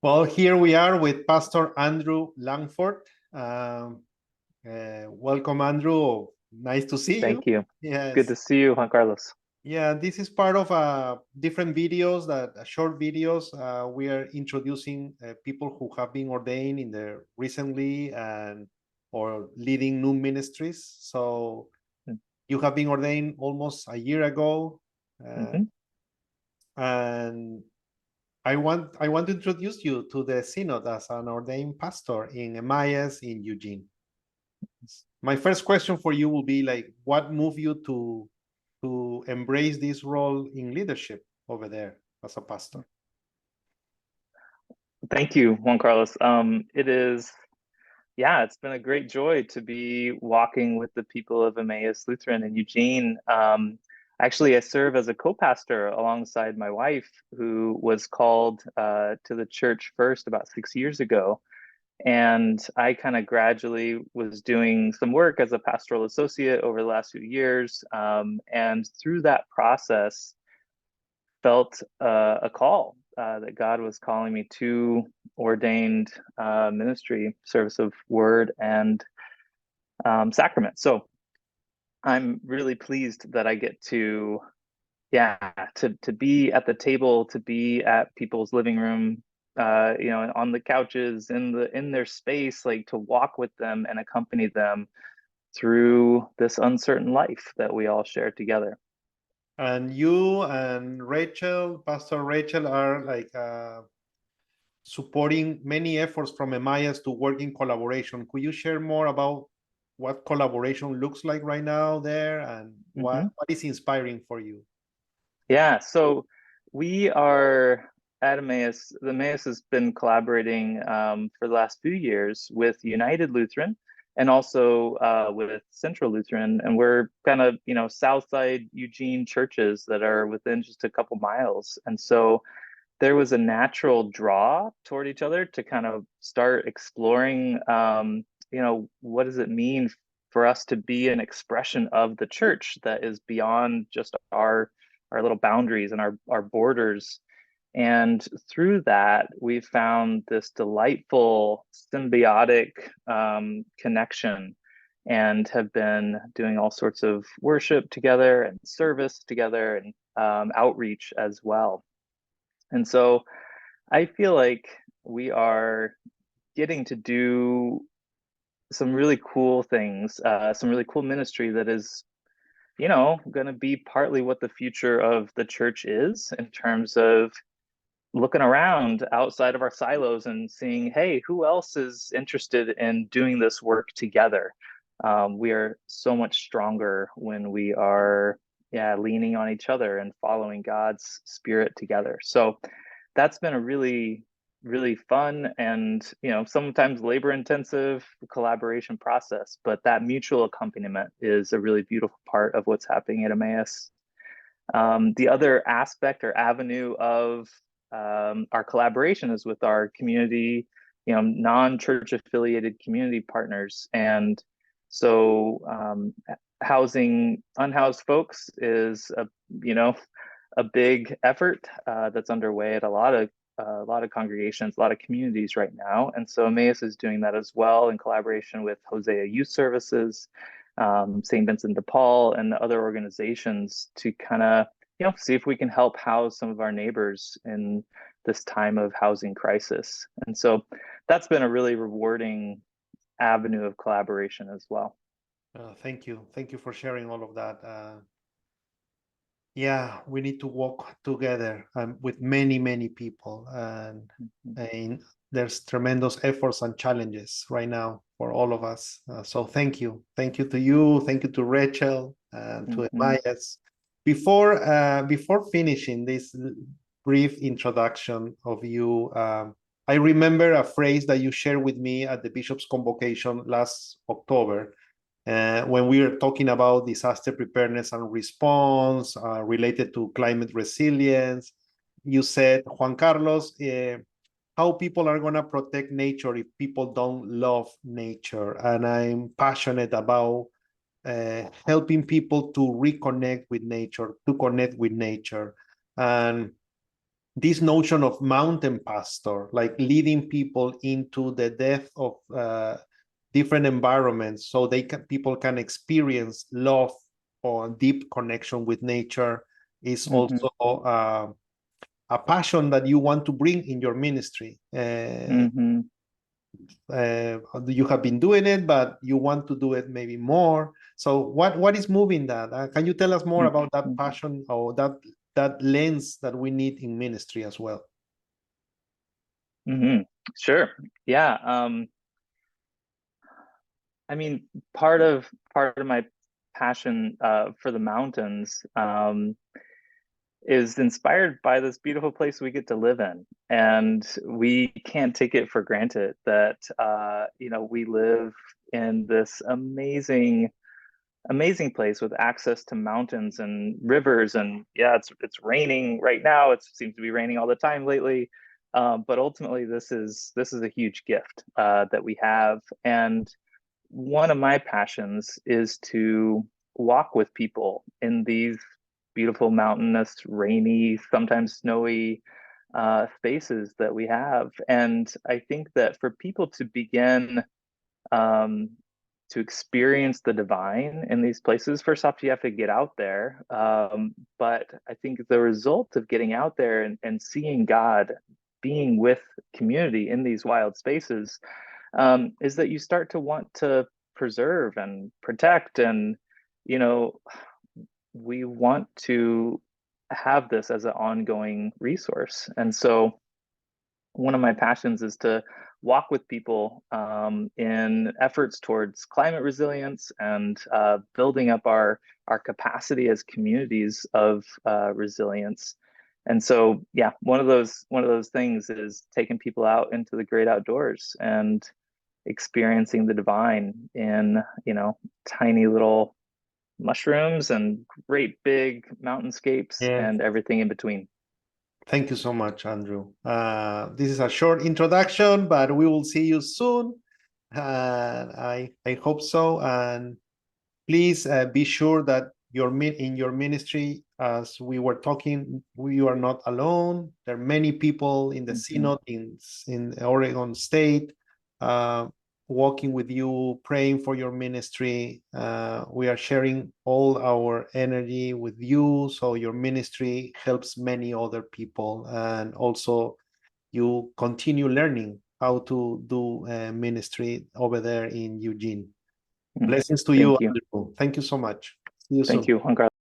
Well, here we are with Pastor Andrew Langford. Welcome, Andrew. Nice to see you. Thank you. Good Yes. to see you, Juan Carlos. Yeah, this is part of different videos, short videos. We are introducing people who have been ordained in the recently and or leading new ministries. So you have been ordained almost a year ago, and I want to introduce you to the synod as an ordained pastor in Emmaus in Eugene. My first question for you will be like, what moved you to embrace this role in leadership over there as a pastor? Thank you, Juan Carlos. It's been a great joy to be walking with the people of Emmaus Lutheran in Eugene. Actually, I serve as a co-pastor alongside my wife, who was called to the church first about 6 years ago. And I kind of gradually was doing some work as a pastoral associate over the last few years. And through that process, felt a call that God was calling me to ordained ministry, service of word and sacrament. So I'm really pleased that I get to be at the table, to be at people's living room, on the couches, in their space, like to walk with them and accompany them through this uncertain life that we all share together. And you and Rachel, Pastor Rachel, are like supporting many efforts from Emmaus to work in collaboration. Could you share more about what collaboration looks like right now there, and what is inspiring for you? Yeah, so we are at Emmaus. The Emmaus has been collaborating for the last few years with United Lutheran and also with Central Lutheran. And we're kind of, Southside Eugene churches that are within just a couple miles. And so there was a natural draw toward each other to kind of start exploring, what does it mean for us to be an expression of the church that is beyond just our little boundaries and our borders. And through that, we found this delightful symbiotic connection and have been doing all sorts of worship together and service together and outreach as well. And so I feel like we are getting to do some really cool things, some really cool ministry that is going to be partly what the future of the church is, in terms of looking around outside of our silos and seeing, hey, who else is interested in doing this work together? We are so much stronger when we are, leaning on each other and following God's Spirit together. So that's been a really, really fun and, sometimes labor-intensive collaboration process, but that mutual accompaniment is a really beautiful part of what's happening at Emmaus. The other aspect or avenue of our collaboration is with our community, non-church affiliated community partners. And so housing unhoused folks is a big effort that's underway at a lot of congregations, a lot of communities right now. And so Emmaus is doing that as well in collaboration with Hosea Youth Services, St. Vincent de Paul, and the other organizations to kind of, see if we can help house some of our neighbors in this time of housing crisis. And so that's been a really rewarding avenue of collaboration as well. Thank you. Thank you for sharing all of that. We need to work together with many, many people. And there's tremendous efforts and challenges right now for all of us. So thank you. Thank you to you. Thank you to Rachel and to Emmaus. Before finishing this brief introduction of you, I remember a phrase that you shared with me at the Bishop's Convocation last October, when we were talking about disaster preparedness and response related to climate resilience. You said, Juan Carlos, how people are going to protect nature if people don't love nature. And I'm passionate about helping people to reconnect with nature, to connect with nature. And this notion of mountain pastor, like leading people into the depth of different environments so people can experience love or deep connection with nature is also a passion that you want to bring in your ministry. You have been doing it, but you want to do it maybe more. So what is moving that? Can you tell us more about that passion or that lens that we need in ministry as well? Sure. Yeah. I mean, part of my passion for the mountains is inspired by this beautiful place we get to live in, and we can't take it for granted that we live in this amazing place with access to mountains and rivers. And yeah, it's raining right now. It seems to be raining all the time lately, but ultimately this is a huge gift that we have. And one of my passions is to walk with people in these beautiful mountainous, rainy, sometimes snowy spaces that we have. And I think that for people to begin to experience the divine in these places, first off, you have to get out there. But I think the result of getting out there and seeing God, being with community in these wild spaces, is that you start to want to preserve and protect. And, we want to have this as an ongoing resource. And so one of my passions is to walk with people in efforts towards climate resilience and building up our capacity as communities of resilience. And so, yeah, one of those things is taking people out into the great outdoors and experiencing the divine in, tiny little mushrooms and great big mountainscapes and everything in between. Thank you so much, Andrew. This is a short introduction, but we will see you soon. I hope so. And please be sure that in your ministry, as we were talking, you are not alone. There are many people in the synod in Oregon State walking with you, praying for your ministry. We are sharing all our energy with you, so your ministry helps many other people, and also you continue learning how to do ministry over there in Eugene. Blessings to you, Andrew. Thank you so much. See you soon. Thank you, Juan Carlos.